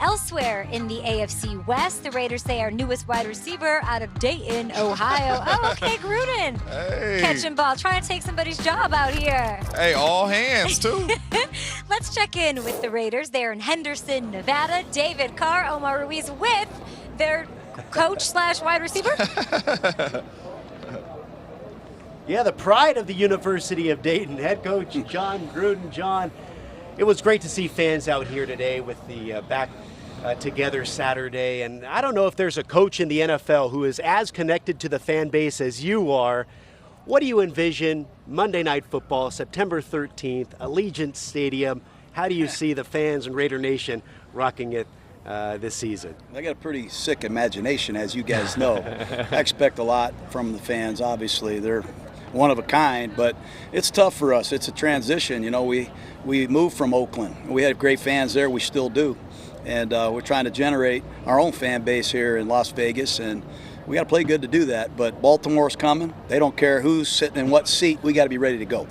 Elsewhere in the AFC West, the Raiders say our newest wide receiver out of Dayton, Ohio. Oh, okay, Gruden. Hey. Catching ball, trying to take somebody's job out here. Hey, all hands, too. Let's check in with the Raiders. They're in Henderson, Nevada. David Carr, Omar Ruiz with their coach/wide receiver. Yeah, the pride of the University of Dayton, head coach Jon Gruden. John, it was great to see fans out here today with the back together Saturday. And I don't know if there's a coach in the NFL who is as connected to the fan base as you are. What do you envision Monday Night Football, September 13th, Allegiant Stadium? How do you see the fans and Raider Nation rocking it this season? I got a pretty sick imagination, as you guys know. I expect a lot from the fans, obviously. They're one of a kind, but it's tough for us. It's a transition. You know, we moved from Oakland. We had great fans there. We still do. And we're trying to generate our own fan base here in Las Vegas, and we got to play good to do that. But Baltimore's coming. They don't care who's sitting in what seat. We got to be ready to go.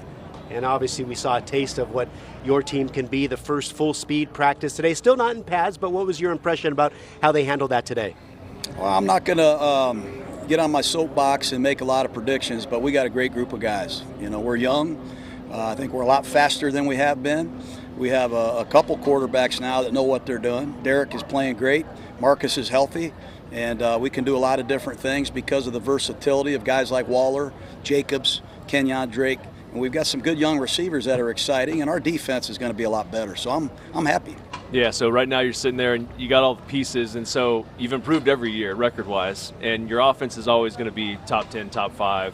And obviously we saw a taste of what your team can be, the first full-speed practice today. Still not in pads, but what was your impression about how they handled that today? Well, I'm not going to get on my soapbox and make a lot of predictions, but we got a great group of guys. You know, we're young. I think we're a lot faster than we have been. We have a couple quarterbacks now that know what they're doing. Derek is playing great. Marcus is healthy. And we can do a lot of different things because of the versatility of guys like Waller, Jacobs, Kenyon Drake. And we've got some good young receivers that are exciting, and our defense is going to be a lot better. So I'm happy. Yeah, so right now you're sitting there and you got all the pieces, and so you've improved every year record-wise, and your offense is always going to be top 10, top 5.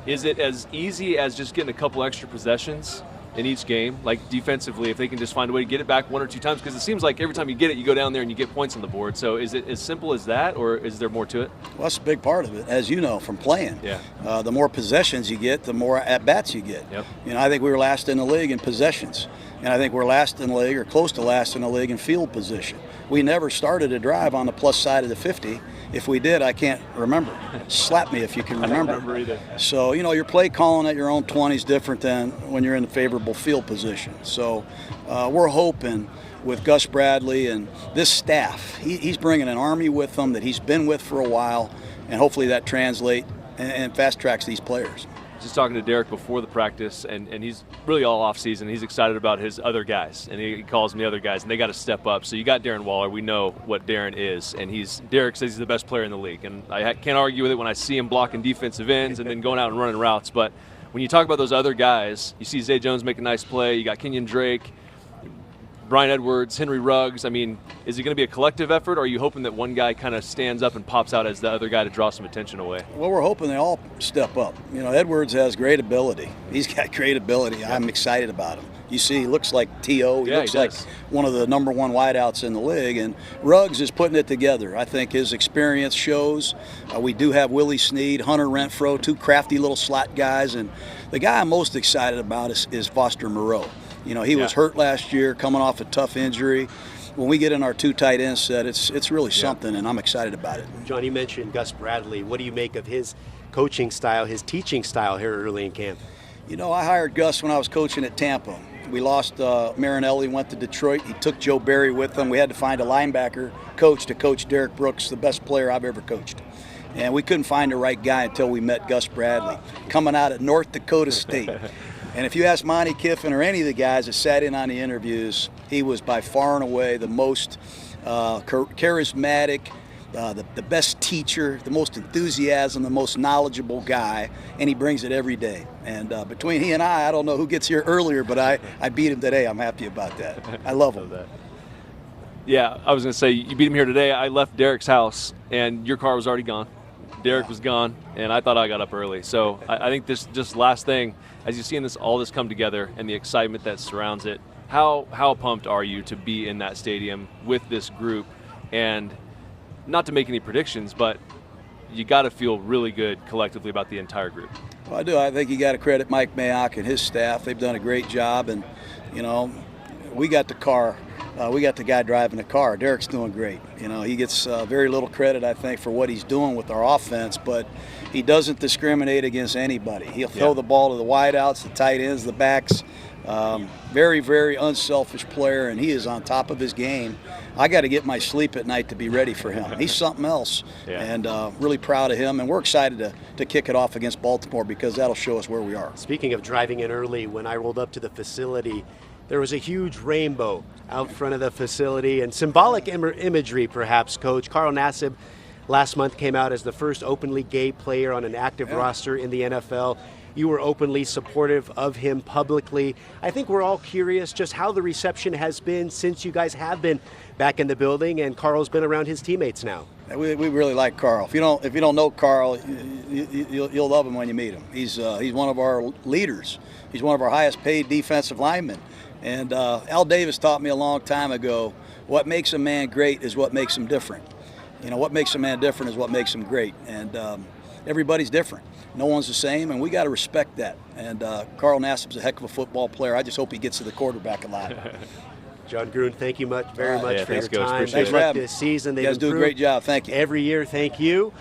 Is it as easy as just getting a couple extra possessions in each game, like defensively, if they can just find a way to get it back 1 or 2 times? Because it seems like every time you get it, you go down there and you get points on the board. So is it as simple as that, or is there more to it? Well, that's a big part of it, as you know, from playing. Yeah. The more possessions you get, the more at-bats you get. Yep. You know, I think we were last in the league in possessions. And I think we're last in the league, or close to last in the league, in field position. We never started a drive on the plus side of the 50. If we did, I can't remember. Slap me if you can remember. I don't remember either. So, you know, your play calling at your own 20 is different than when you're in a favorable field position. So we're hoping with Gus Bradley and this staff, he's bringing an army with him that he's been with for a while, and hopefully that translates and fast tracks these players. Just talking to Derek before the practice, and he's really all off season. He's excited about his other guys, and he calls them the other guys, and they got to step up. So you got Darren Waller. We know what Darren is, and Derek says he's the best player in the league, and I can't argue with it when I see him blocking defensive ends and then going out and running routes. But when you talk about those other guys, you see Zay Jones make a nice play. You got Kenyon Drake, Brian Edwards, Henry Ruggs. I mean, is it going to be a collective effort, or are you hoping that one guy kind of stands up and pops out as the other guy to draw some attention away? Well, we're hoping they all step up. You know, Edwards has great ability. He's got great ability. Yeah. I'm excited about him. You see, he looks like T.O. He looks like one of the number 1 wideouts in the league. And Ruggs is putting it together. I think his experience shows. We do have Willie Snead, Hunter Renfro, 2 crafty little slot guys. And the guy I'm most excited about is Foster Moreau. You know, he was hurt last year, coming off a tough injury. When we get in our 2 tight end set, it's really something, and I'm excited about it. John, you mentioned Gus Bradley. What do you make of his coaching style, his teaching style here early in camp? You know, I hired Gus when I was coaching at Tampa. We lost Marinelli, went to Detroit. He took Joe Barry with him. We had to find a linebacker coach to coach Derek Brooks, the best player I've ever coached. And we couldn't find the right guy until we met Gus Bradley, coming out of North Dakota State. And if you ask Monty Kiffin or any of the guys that sat in on the interviews, he was by far and away the most charismatic, the best teacher, the most enthusiasm, the most knowledgeable guy, and he brings it every day. And between he and I don't know who gets here earlier, but I beat him today. I'm happy about that. I love him. Yeah, I was going to say, you beat him here today. I left Derek's house, and your car was already gone. Derek was gone, and I thought I got up early. So I think this just last thing, as you're seeing all this come together and the excitement that surrounds it, how pumped are you to be in that stadium with this group? And not to make any predictions, but you got to feel really good collectively about the entire group. Well, I do. I think you got to credit Mike Mayock and his staff. They've done a great job, and you know, we got the car. We got the guy driving the car. Derek's doing great. You know, he gets very little credit, I think, for what he's doing with our offense, but he doesn't discriminate against anybody. He'll throw the ball to the wideouts, the tight ends, the backs. Very, very unselfish player, and he is on top of his game. I got to get my sleep at night to be ready for him. He's something else, and really proud of him. And we're excited to kick it off against Baltimore because that'll show us where we are. Speaking of driving in early, when I rolled up to the facility, there was a huge rainbow out front of the facility and symbolic imagery, perhaps, Coach. Carl Nassib last month came out as the first openly gay player on an active roster in the NFL. You were openly supportive of him publicly. I think we're all curious just how the reception has been since you guys have been back in the building and Carl's been around his teammates now. We really like Carl. If you don't know Carl, you'll love him when you meet him. He's one of our leaders. He's one of our highest paid defensive linemen. And Al Davis taught me a long time ago, what makes a man great is what makes him different. What makes a man different is what makes him great. And everybody's different. No one's the same, and we got to respect that. And Carl Nassib's a heck of a football player. I just hope he gets to the quarterback a lot. John Gruden, thank you very much for your Thanks, Coach. time. Appreciate Good it. luck this season. You guys do a great job. Thank you. Every year, thank you.